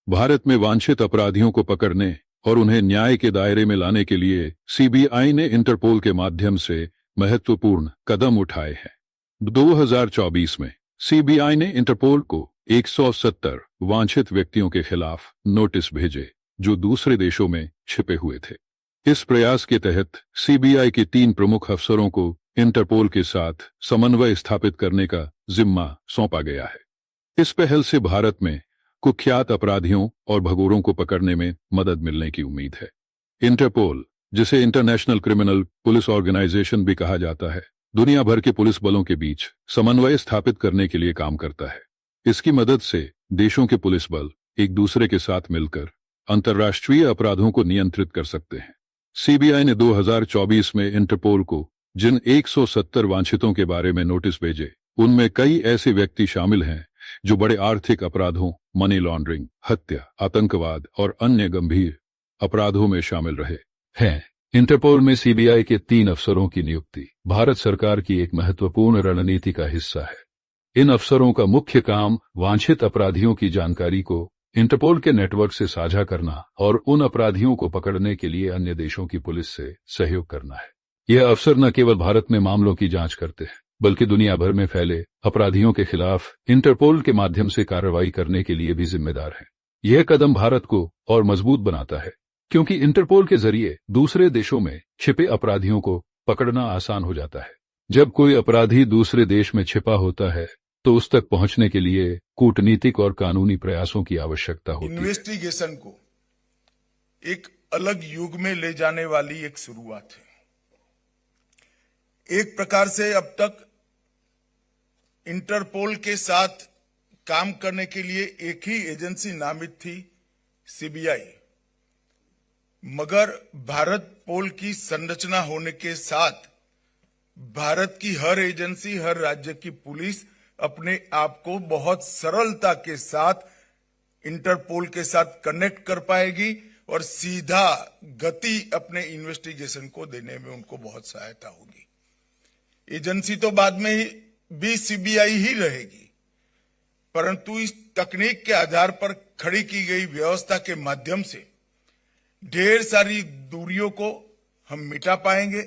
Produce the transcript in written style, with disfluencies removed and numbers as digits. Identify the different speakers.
Speaker 1: भारत में वांछित अपराधियों को पकड़ने और उन्हें न्याय के दायरे में लाने के लिए सीबीआई ने इंटरपोल के माध्यम से महत्वपूर्ण कदम उठाए हैं। 2024 में सीबीआई ने इंटरपोल को 170 वांछित व्यक्तियों के खिलाफ नोटिस भेजे जो दूसरे देशों में छिपे हुए थे। इस प्रयास के तहत सीबीआई के 3 प्रमुख अफसरों को इंटरपोल के साथ समन्वय स्थापित करने का जिम्मा सौंपा गया है। इस पहल से भारत में कुख्यात अपराधियों और भगोड़ों को पकड़ने में मदद मिलने की उम्मीद है। इंटरपोल, जिसे इंटरनेशनल क्रिमिनल पुलिस ऑर्गेनाइजेशन भी कहा जाता है, दुनिया भर के पुलिस बलों के बीच समन्वय स्थापित करने के लिए काम करता है। इसकी मदद से देशों के पुलिस बल एक दूसरे के साथ मिलकर अंतर्राष्ट्रीय अपराधों को नियंत्रित कर सकते हैं। सीबीआई ने 2024 में इंटरपोल को जिन 170 वांछितों के बारे में नोटिस भेजे, उनमें कई ऐसे व्यक्ति शामिल हैं जो बड़े आर्थिक अपराधों, मनी लॉन्ड्रिंग, हत्या, आतंकवाद और अन्य गंभीर अपराधों में शामिल रहे हैं। इंटरपोल में सीबीआई के 3 अफसरों की नियुक्ति भारत सरकार की एक महत्वपूर्ण रणनीति का हिस्सा है। इन अफसरों का मुख्य काम वांछित अपराधियों की जानकारी को इंटरपोल के नेटवर्क से साझा करना और उन अपराधियों को पकड़ने के लिए अन्य देशों की पुलिस से सहयोग करना है। यह अफसर न केवल भारत में मामलों की जांच करते हैं, बल्कि दुनिया भर में फैले अपराधियों के खिलाफ इंटरपोल के माध्यम से कार्रवाई करने के लिए भी जिम्मेदार है। यह कदम भारत को और मजबूत बनाता है, क्योंकि इंटरपोल के जरिए दूसरे देशों में छिपे अपराधियों को पकड़ना आसान हो जाता है। जब कोई अपराधी दूसरे देश में छिपा होता है तो उस तक पहुंचने के लिए कूटनीतिक और कानूनी प्रयासों की आवश्यकता होती है।
Speaker 2: इन्वेस्टिगेशन को एक अलग युग में ले जाने वाली एक शुरुआत है। एक प्रकार से अब तक इंटरपोल के साथ काम करने के लिए एक ही एजेंसी नामित थी, सीबीआई। मगर भारत पोल की संरचना होने के साथ भारत की हर एजेंसी, हर राज्य की पुलिस अपने आप को बहुत सरलता के साथ इंटरपोल के साथ कनेक्ट कर पाएगी और सीधा गति अपने इन्वेस्टिगेशन को देने में उनको बहुत सहायता होगी। एजेंसी तो बाद में ही भी सीबीआई ही रहेगी, परंतु इस तकनीक के आधार पर खड़ी की गई व्यवस्था के माध्यम से ढेर सारी दूरियों को हम मिटा पाएंगे।